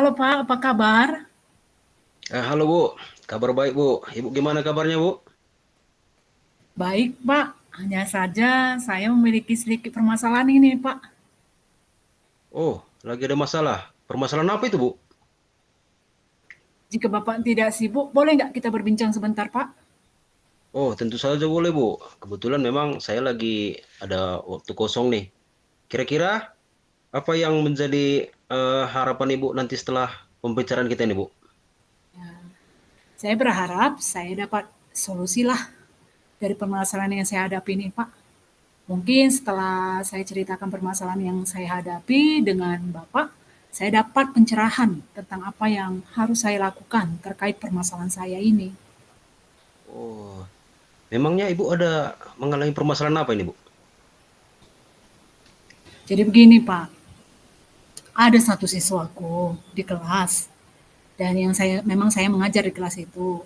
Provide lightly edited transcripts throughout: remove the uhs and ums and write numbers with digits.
Halo Pak, apa kabar? Halo Bu, kabar baik Bu. Ibu gimana kabarnya Bu? Baik Pak, hanya saja saya memiliki sedikit permasalahan ini Pak. Oh, lagi ada masalah. Permasalahan apa itu Bu? Jika Bapak tidak sibuk, boleh nggak kita berbincang sebentar Pak? Oh, tentu saja boleh Bu. Kebetulan memang saya lagi ada waktu kosong nih. Kira-kira apa yang menjadi harapan Ibu nanti setelah pembicaraan kita ini Bu? Saya berharap saya dapat solusi lah dari permasalahan yang saya hadapi ini Pak. Mungkin setelah saya ceritakan permasalahan yang saya hadapi dengan Bapak, saya dapat pencerahan tentang apa yang harus saya lakukan terkait permasalahan saya ini. Oh, memangnya Ibu ada mengalami permasalahan apa ini Bu? Jadi begini Pak, ada satu siswaku di kelas dan yang saya mengajar di kelas itu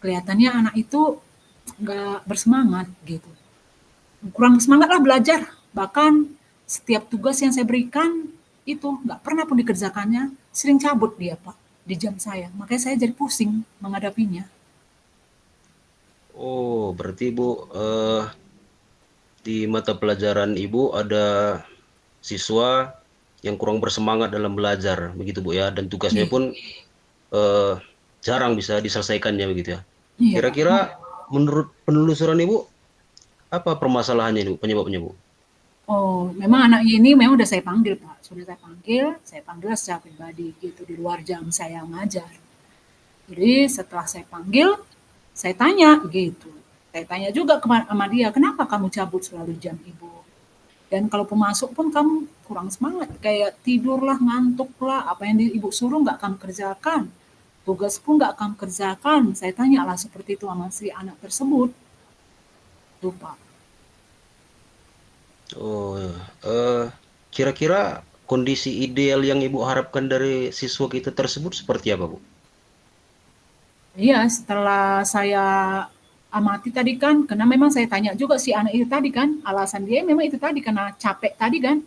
kelihatannya anak itu nggak bersemangat gitu, kurang semangat lah belajar, bahkan setiap tugas yang saya berikan itu nggak pernah pun dikerjakannya, sering cabut dia Pak di jam saya, makanya saya jadi pusing menghadapinya. Oh, berarti Ibu di mata pelajaran Ibu ada siswa yang kurang bersemangat dalam belajar, begitu Bu ya, dan tugasnya Iya, pun jarang bisa diselesaikannya begitu ya. iya Pak. Kira-kira menurut penelusuran Ibu, apa permasalahannya ini, Bu, penyebabnya Bu? Oh, memang anaknya ini memang udah saya panggil Pak, sudah saya panggil secara pribadi gitu di luar jam saya ngajar. Jadi setelah saya panggil, saya tanya gitu. Saya tanya juga sama dia, kenapa kamu cabut selalu jam ibu? Dan kalau pemasuk pun kamu kurang semangat, kayak tidurlah, ngantuklah, apa yang ibu suruh nggak kamu kerjakan. Tugas pun nggak kamu kerjakan. Saya tanya lah seperti itu sama si anak tersebut. Tuh Pak. Oh, eh, kira-kira kondisi ideal yang Ibu harapkan dari siswa kita tersebut seperti apa, Bu? Iya, setelah saya amati tadi kan, karena memang saya tanya juga si anak itu tadi kan, alasan dia memang itu tadi karena capek tadi kan.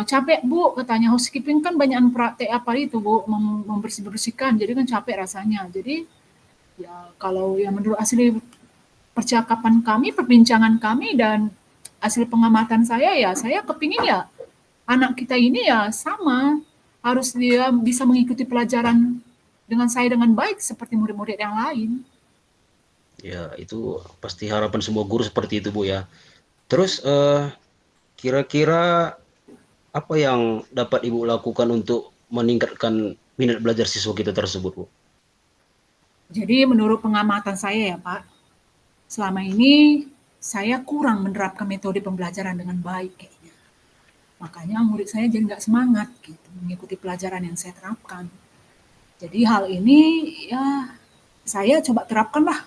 Capek Bu, katanya housekeeping kan banyak praktek apa itu Bu, membersih-bersihkan, jadi kan capek rasanya. Jadi ya kalau yang menurut asli percakapan kami, perbincangan kami dan hasil pengamatan saya kepingin ya anak kita ini ya sama, harus dia bisa mengikuti pelajaran dengan saya dengan baik seperti murid-murid yang lain. Ya, itu pasti harapan semua guru seperti itu, Bu ya. Terus, kira-kira apa yang dapat Ibu lakukan untuk meningkatkan minat belajar siswa kita tersebut, Bu? Jadi menurut pengamatan saya ya Pak, selama ini saya kurang menerapkan metode pembelajaran dengan baik kayaknya. Makanya murid saya jadi nggak semangat gitu mengikuti pelajaran yang saya terapkan. Jadi hal ini ya saya coba terapkanlah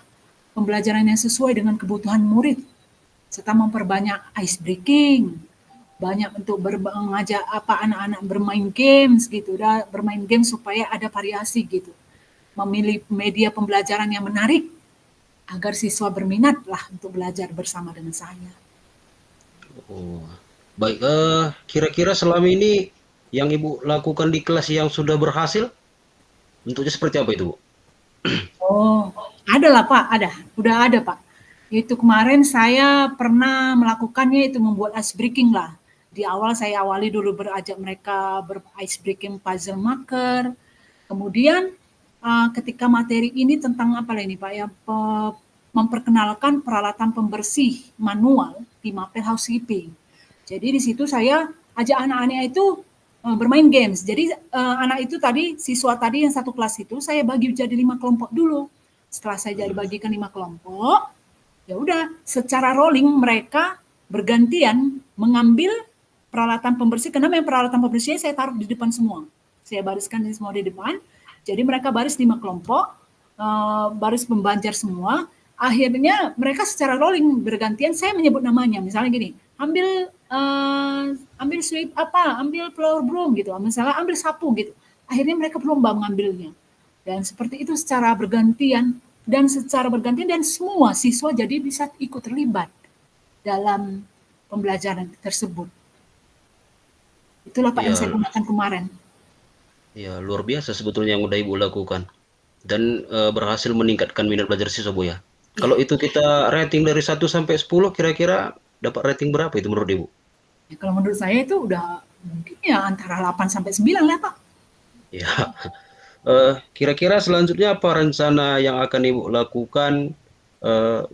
pembelajaran yang sesuai dengan kebutuhan murid serta memperbanyak ice breaking, banyak untuk mengajak apa anak-anak bermain games gitu, bermain games supaya ada variasi gitu. Memilih media pembelajaran yang menarik agar siswa berminat lah untuk belajar bersama dengan saya. Oh, baik, kira-kira selama ini yang Ibu lakukan di kelas yang sudah berhasil, bentuknya seperti apa itu, Bu? Oh, ada lah Pak, ada. Udah ada Pak. Itu kemarin saya pernah melakukannya itu membuat ice breaking lah. Di awal saya awali dulu berajak mereka ber-ice breaking puzzle marker. Kemudian ketika materi ini tentang apa lah ini Pak ya, memperkenalkan peralatan pembersih manual di Mapel Housekeeping. Jadi di situ saya ajak anak-anak itu bermain games. Jadi anak itu tadi, siswa tadi yang satu kelas itu saya bagi jadi 5 kelompok dulu. Setelah saya jadi Hmm. bagikan 5 kelompok, ya udah secara rolling mereka bergantian mengambil peralatan pembersih, karena memang peralatan pembersihnya saya taruh di depan semua. Saya bariskan di semua di depan. Jadi mereka baris 5 kelompok, baris membanjar semua. Akhirnya mereka secara rolling bergantian saya menyebut namanya. Misalnya gini, ambil sweep apa, ambil flower broom gitu. Misalnya ambil sapu gitu. Akhirnya mereka berlomba mengambilnya. Dan seperti itu secara bergantian dan semua siswa jadi bisa ikut terlibat dalam pembelajaran tersebut. Itulah Pak yang saya Ya, gunakan kemarin. Ya, luar biasa sebetulnya yang udah Ibu lakukan dan, berhasil meningkatkan minat belajar siswa, Bu, ya. Iya. Kalau itu kita rating dari 1 sampai 10 kira-kira dapat rating berapa itu menurut Ibu? Ya, kalau menurut saya itu udah mungkin ya antara 8 sampai 9 lah, Pak. Ya, kira-kira selanjutnya apa rencana yang akan Ibu lakukan,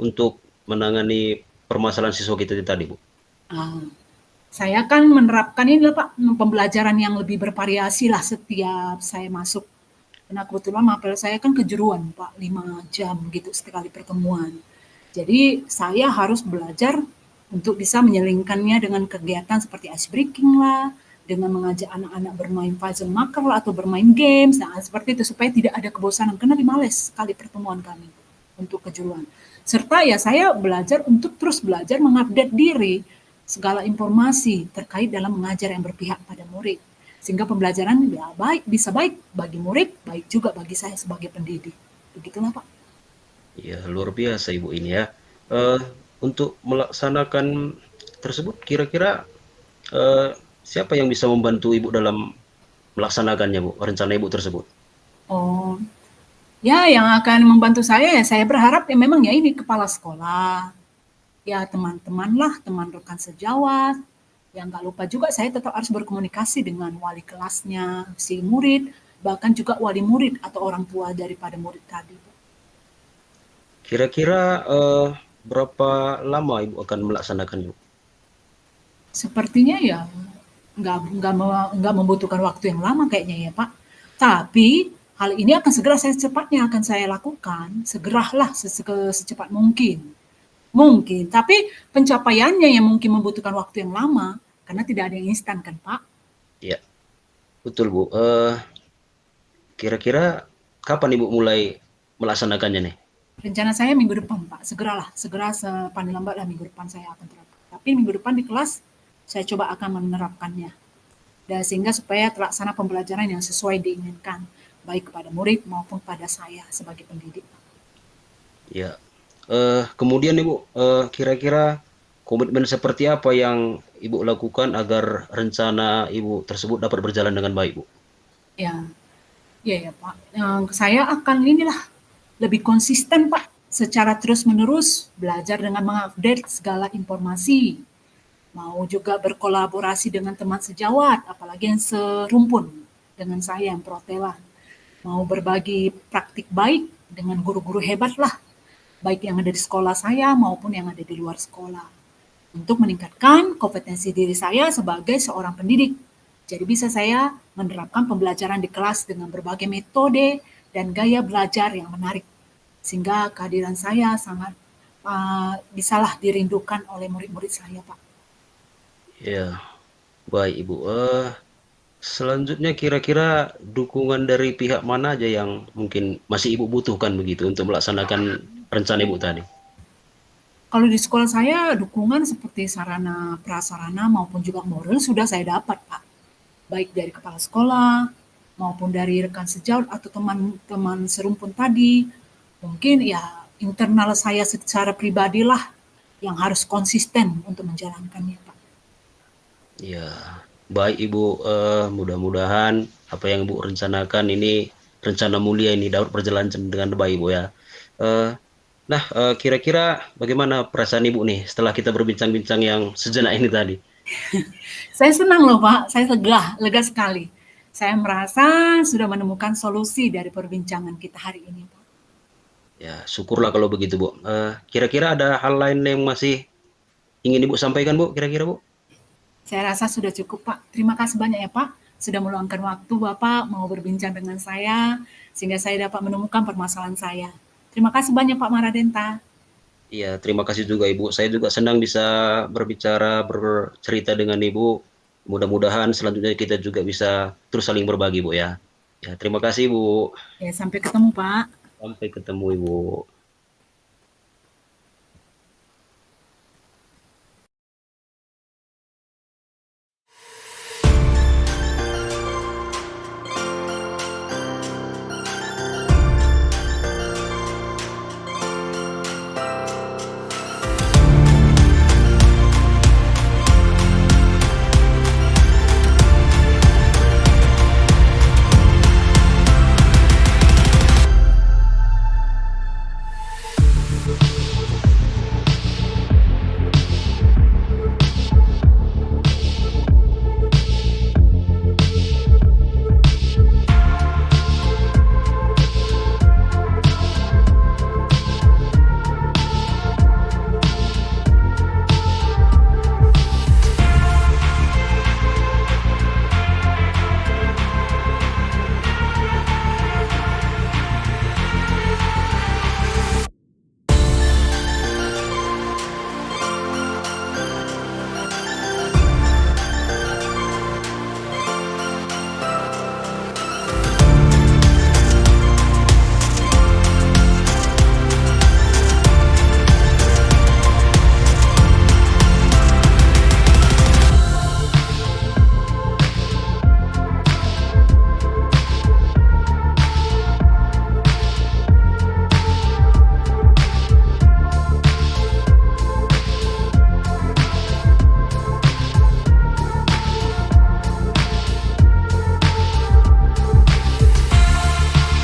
untuk menangani permasalahan siswa kita itu tadi, Bu? Ah, saya kan menerapkan ini loh Pak, pembelajaran yang lebih bervariasi lah setiap saya masuk. Karena kebetulan mapel saya kan kejuruan Pak, 5 jam gitu sekali pertemuan. Jadi saya harus belajar untuk bisa menyelingkannya dengan kegiatan seperti ice breaking lah, dengan mengajak anak-anak bermain puzzle marker lah, atau bermain games, nah seperti itu supaya tidak ada kebosanan karena males sekali pertemuan kami untuk kejuruan. Serta ya saya belajar untuk terus belajar mengupdate diri segala informasi terkait dalam mengajar yang berpihak pada murid. Sehingga pembelajaran ya baik bisa baik bagi murid, baik juga bagi saya sebagai pendidik. Begitulah Pak. Ya, luar biasa Ibu ini ya. Eh, untuk melaksanakan tersebut kira-kira, siapa yang bisa membantu Ibu dalam melaksanakannya, Bu, rencana Ibu tersebut? Oh, ya yang akan membantu saya ya saya berharap ya memang ya ini kepala sekolah, ya teman-teman lah, teman rekan sejawat. Yang nggak lupa juga saya tetap harus berkomunikasi dengan wali kelasnya, si murid, bahkan juga wali murid atau orang tua daripada murid tadi. Kira-kira, berapa lama Ibu akan melaksanakannya? Sepertinya ya nggak membutuhkan waktu yang lama kayaknya ya Pak. Tapi hal ini akan segera saya secepatnya akan saya lakukan, segeralah secepat mungkin. Mungkin, tapi pencapaiannya yang mungkin membutuhkan waktu yang lama karena tidak ada yang instan kan Pak. Ya, betul Bu. Kira-kira kapan Ibu mulai melaksanakannya nih? Rencana saya minggu depan Pak, segeralah, segera sepaling lambatlah minggu depan saya akan terapkan. Tapi minggu depan di kelas saya coba akan menerapkannya. Dan sehingga supaya terlaksana pembelajaran yang sesuai diinginkan, baik kepada murid maupun pada saya sebagai pendidik. Ya, kemudian Ibu, kira-kira komitmen seperti apa yang Ibu lakukan agar rencana Ibu tersebut dapat berjalan dengan baik, Bu? Ya, ya ya Pak. Saya akan inilah lebih konsisten Pak, secara terus-menerus belajar dengan mengupdate segala informasi, mau juga berkolaborasi dengan teman sejawat, apalagi yang serumpun dengan saya yang protelan, mau berbagi praktik baik dengan guru-guru hebat lah, baik yang ada di sekolah saya maupun yang ada di luar sekolah, untuk meningkatkan kompetensi diri saya sebagai seorang pendidik. Jadi bisa saya menerapkan pembelajaran di kelas dengan berbagai metode dan gaya belajar yang menarik, sehingga kehadiran saya sangat bisalah dirindukan oleh murid-murid saya, Pak. Ya, baik Ibu. Selanjutnya kira-kira dukungan dari pihak mana aja yang mungkin masih Ibu butuhkan begitu untuk melaksanakan rencana Ibu tadi? Kalau di sekolah saya dukungan seperti sarana prasarana maupun juga moral sudah saya dapat, Pak. Baik dari kepala sekolah maupun dari rekan sejawat atau teman-teman serumpun tadi. Mungkin ya internal saya secara pribadilah yang harus konsisten untuk menjalankannya, Pak. Ya, baik Ibu, mudah-mudahan apa yang Ibu rencanakan ini rencana mulia ini dapat berjalan dengan baik Ibu ya. Eh, nah, kira-kira bagaimana perasaan Ibu nih setelah kita berbincang-bincang yang sejenak ini tadi? Saya senang loh Pak, saya lega sekali. Saya merasa sudah menemukan solusi dari perbincangan kita hari ini, Pak. Ya, syukurlah kalau begitu Bu. Kira-kira ada hal lain yang masih ingin Ibu sampaikan Bu, kira-kira Bu? Saya rasa sudah cukup Pak. Terima kasih banyak ya Pak, sudah meluangkan waktu Bapak mau berbincang dengan saya, sehingga saya dapat menemukan permasalahan saya. Terima kasih banyak Pak Maradenta. Iya, terima kasih juga Ibu. Saya juga senang bisa berbicara, bercerita dengan Ibu. Mudah-mudahan selanjutnya kita juga bisa terus saling berbagi Bu ya. Ya, terima kasih Bu. Ya, sampai ketemu Pak. Sampai ketemu Ibu.